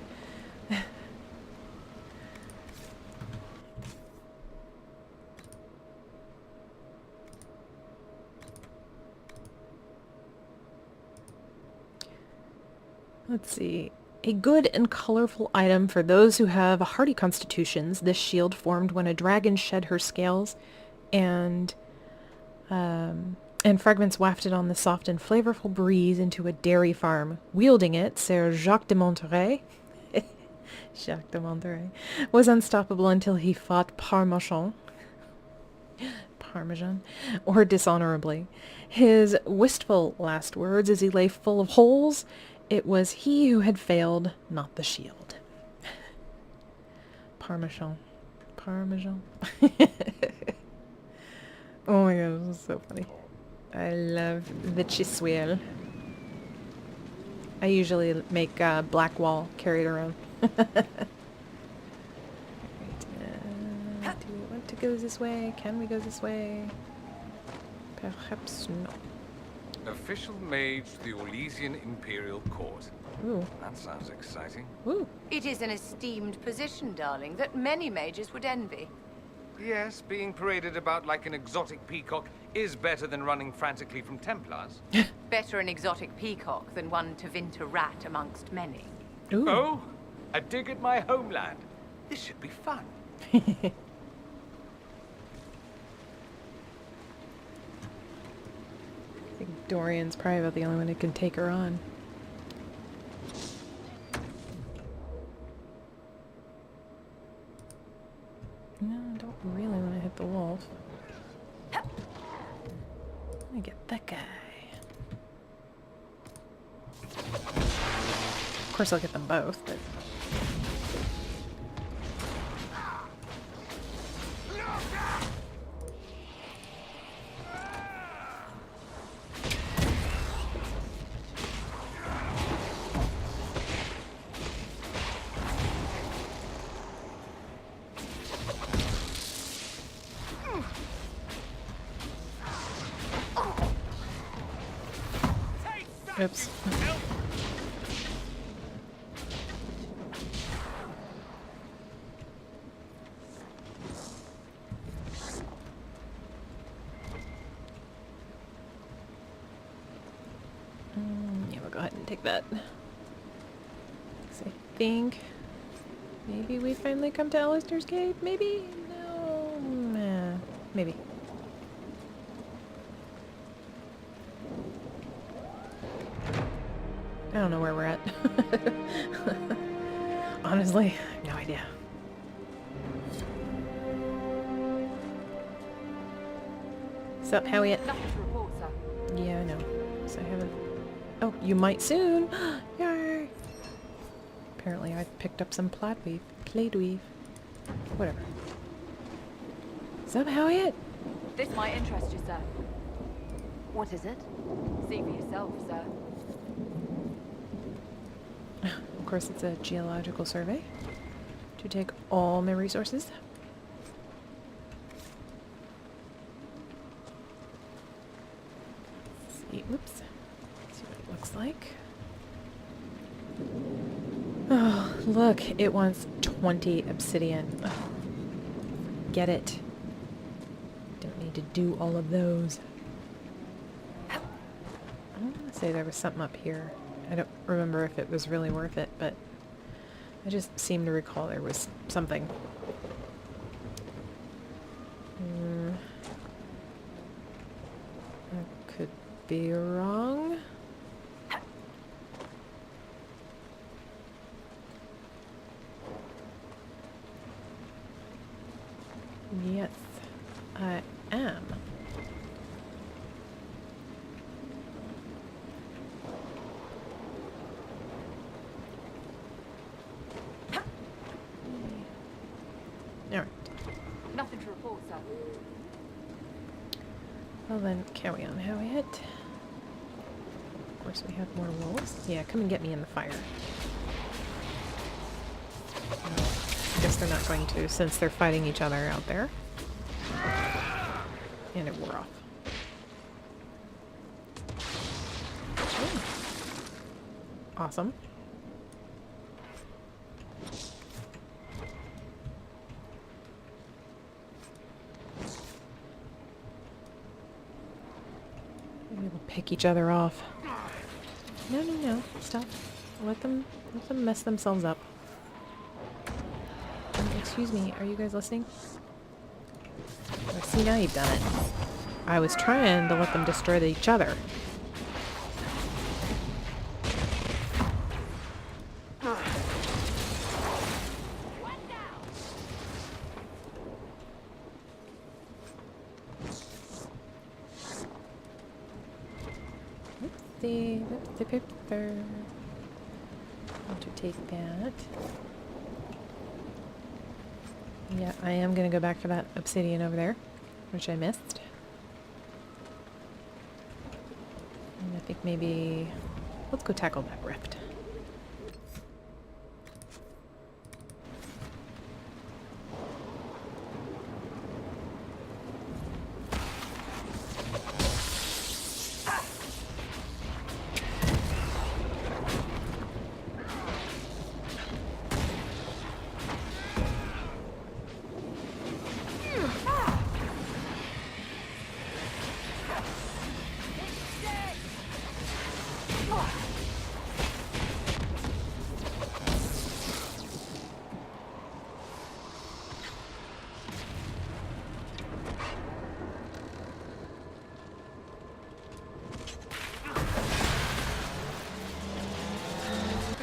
Let's see. A good and colorful item for those who have hardy constitutions. This shield formed when a dragon shed her scales, and fragments wafted on the soft and flavorful breeze into a dairy farm. Wielding it, Sir Jacques de Monterey Jacques de Monterey was unstoppable until he fought Parmesan, or dishonorably. His wistful last words as he lay full of holes, it was he who had failed, not the shield. Parmesan. Oh my god, this is so funny. I love the chiswell. I usually make black wall, carry it around. Right, do we want to go this way? Can we go this way? Perhaps not. Official mage to the Orlesian Imperial Court. Ooh. That sounds exciting. Ooh. It is an esteemed position, darling, that many mages would envy. Yes, being paraded about like an exotic peacock is better than running frantically from Templars. Better an exotic peacock than one Tevinter rat amongst many. Ooh. Oh, a dig at my homeland. This should be fun. I think Dorian's probably about the only one who can take her on. No, I don't really want to hit the wolf. Let me get that guy. Of course I'll get them both, but... Oops. Yeah, we'll go ahead and take that. So I think maybe we finally come to Alistair's Cave. Maybe? No. Nah, maybe. I don't know where we're at. Honestly, no idea. Sup, Howie? Nothing to report, sir. Yeah, I know. So I haven't... Oh, you might soon! Yay! Apparently I picked up some plaid weave. Whatever. Sup, Howie? This might interest you, sir. What is it? See for yourself, sir. Of course, it's a geological survey to take all my resources. See, whoops. See what it looks like. Oh, look, it wants 20 obsidian. Ugh. Get it. Don't need to do all of those. I want to say there was something up here. I don't remember if it was really worth it, but I just seem to recall there was something. I could be wrong. Yes, I am. Alright. Nothing to report, sir. Well then, carry on, Howie. Of course we have more wolves. Yeah, come and get me in the fire. I guess they're not going to, since they're fighting each other out there. And it wore off. Oh. Awesome. Maybe we'll pick each other off. No. Stop. Let them mess themselves up. Excuse me, are you guys listening? Oh, see, now you've done it. I was trying to let them destroy each other. the paper. Want to take that. Yeah, I am gonna go back for that obsidian over there, which I missed. And I think maybe let's go tackle that rift.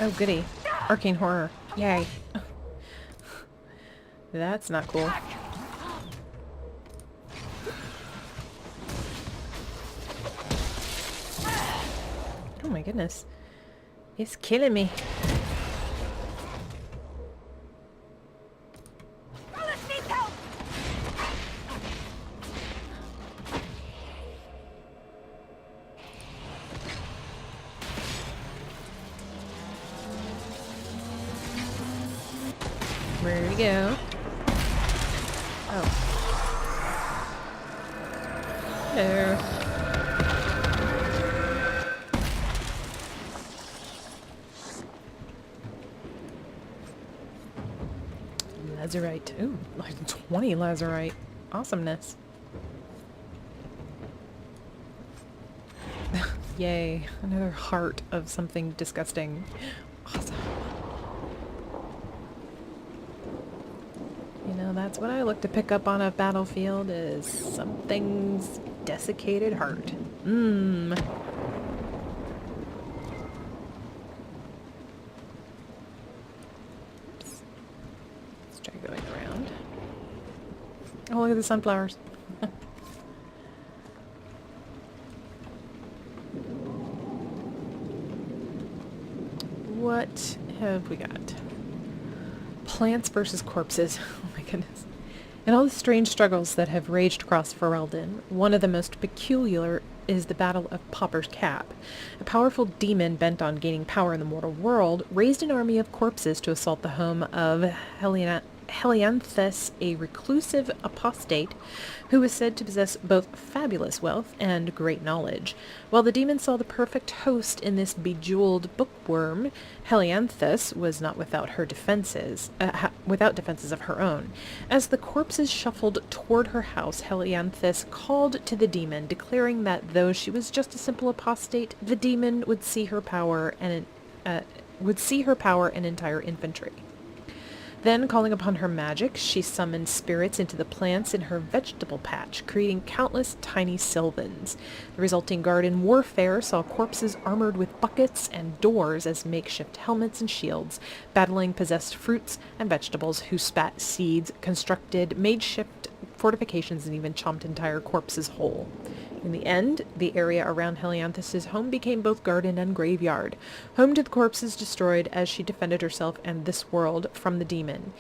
Oh goody. Arcane horror. Yay. That's not cool. Oh my goodness. It's killing me. Where we go? Oh. Hello. Lazurite. Ooh, like 20 lazurite. Awesomeness. Yay. Another heart of something disgusting. Awesome. You know, that's what I look to pick up on a battlefield is something's desiccated heart. Mmm. Oops. Let's try going around. Oh, look at the sunflowers. What have we got? Plants versus corpses. Oh my goodness. In all the strange struggles that have raged across Ferelden, one of the most peculiar is the Battle of Pauper's Cap. A powerful demon bent on gaining power in the mortal world raised an army of corpses to assault the home of Helianthus, a reclusive apostate who was said to possess both fabulous wealth and great knowledge. While the demon saw the perfect host in this bejeweled bookworm, Helianthus was not without defenses of her own. As the corpses shuffled toward her house, Helianthus called to the demon, declaring that though she was just a simple apostate, the demon would see her power and entire infantry. Then, calling upon her magic, she summoned spirits into the plants in her vegetable patch, creating countless tiny sylvans. The resulting garden warfare saw corpses armored with buckets and doors as makeshift helmets and shields, battling possessed fruits and vegetables who spat seeds, constructed makeshift fortifications, and even chomped entire corpses whole. In the end, the area around Helianthus' home became both garden and graveyard, home to the corpses destroyed as she defended herself and this world from the demon.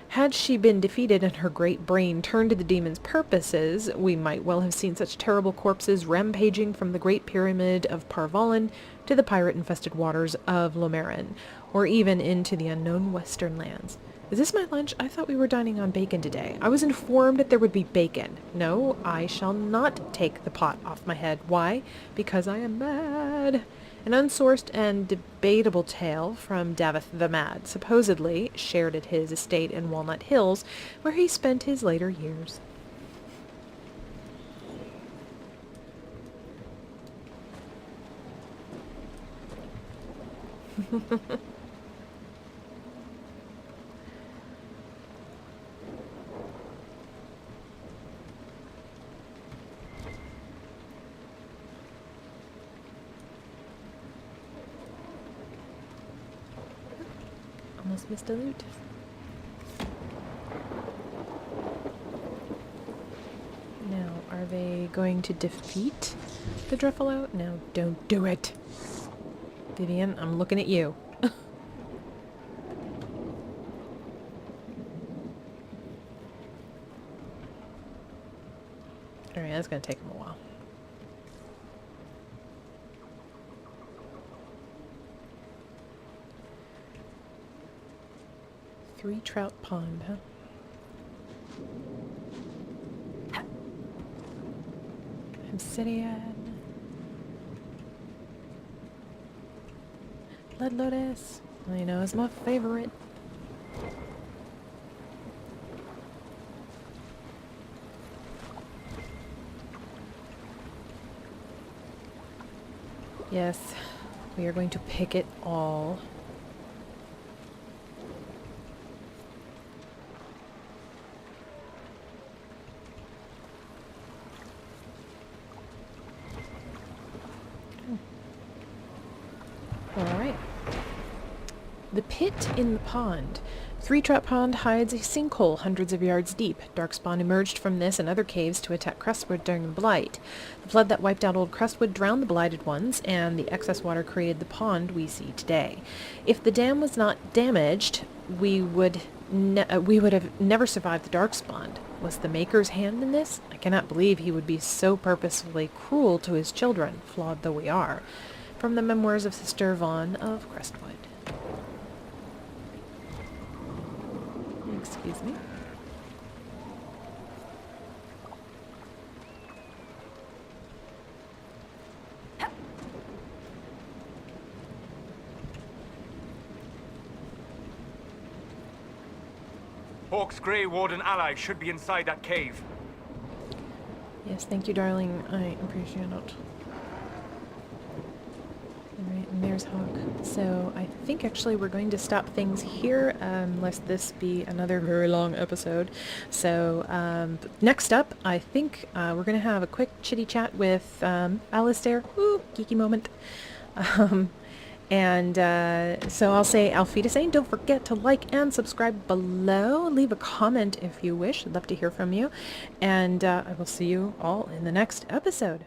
Had she been defeated and her great brain turned to the demon's purposes, we might well have seen such terrible corpses rampaging from the Great Pyramid of Parvalan to the pirate-infested waters of Lomarin, or even into the unknown western lands. Is this my lunch? I thought we were dining on bacon today. I was informed that there would be bacon. No, I shall not take the pot off my head. Why? Because I am mad. An unsourced and debatable tale from Davith the Mad, supposedly shared at his estate in Walnut Hills, where he spent his later years. Almost missed a loot. Now, are they going to defeat the Driffalo? No, don't do it. Vivian, I'm looking at you. Alright, that's gonna take him a while. Three trout pond, huh? Obsidian. Blood lotus. I know is my favorite. Yes, we are going to pick it all. Alright. The pit in the pond. Three Trap Pond hides a sinkhole hundreds of yards deep. Darkspawn emerged from this and other caves to attack Crestwood during the Blight. The flood that wiped out old Crestwood drowned the blighted ones, and the excess water created the pond we see today. If the dam was not damaged, we would have never survived the Darkspawn. Was the Maker's hand in this? I cannot believe he would be so purposefully cruel to his children, flawed though we are. From the Memoirs of Sister Vaughn of Crestwood. Excuse me. Hawk's Grey Warden ally should be inside that cave. Yes, thank you, darling. I appreciate it. Alright, and there's Hawk. So I think actually we're going to stop things here, lest this be another very long episode. So next up, I think we're going to have a quick chitty chat with Alistair. Woo, geeky moment. So I'll say Auf Wiedersehen. Don't forget to like and subscribe below. Leave a comment if you wish. I'd love to hear from you. And I will see you all in the next episode.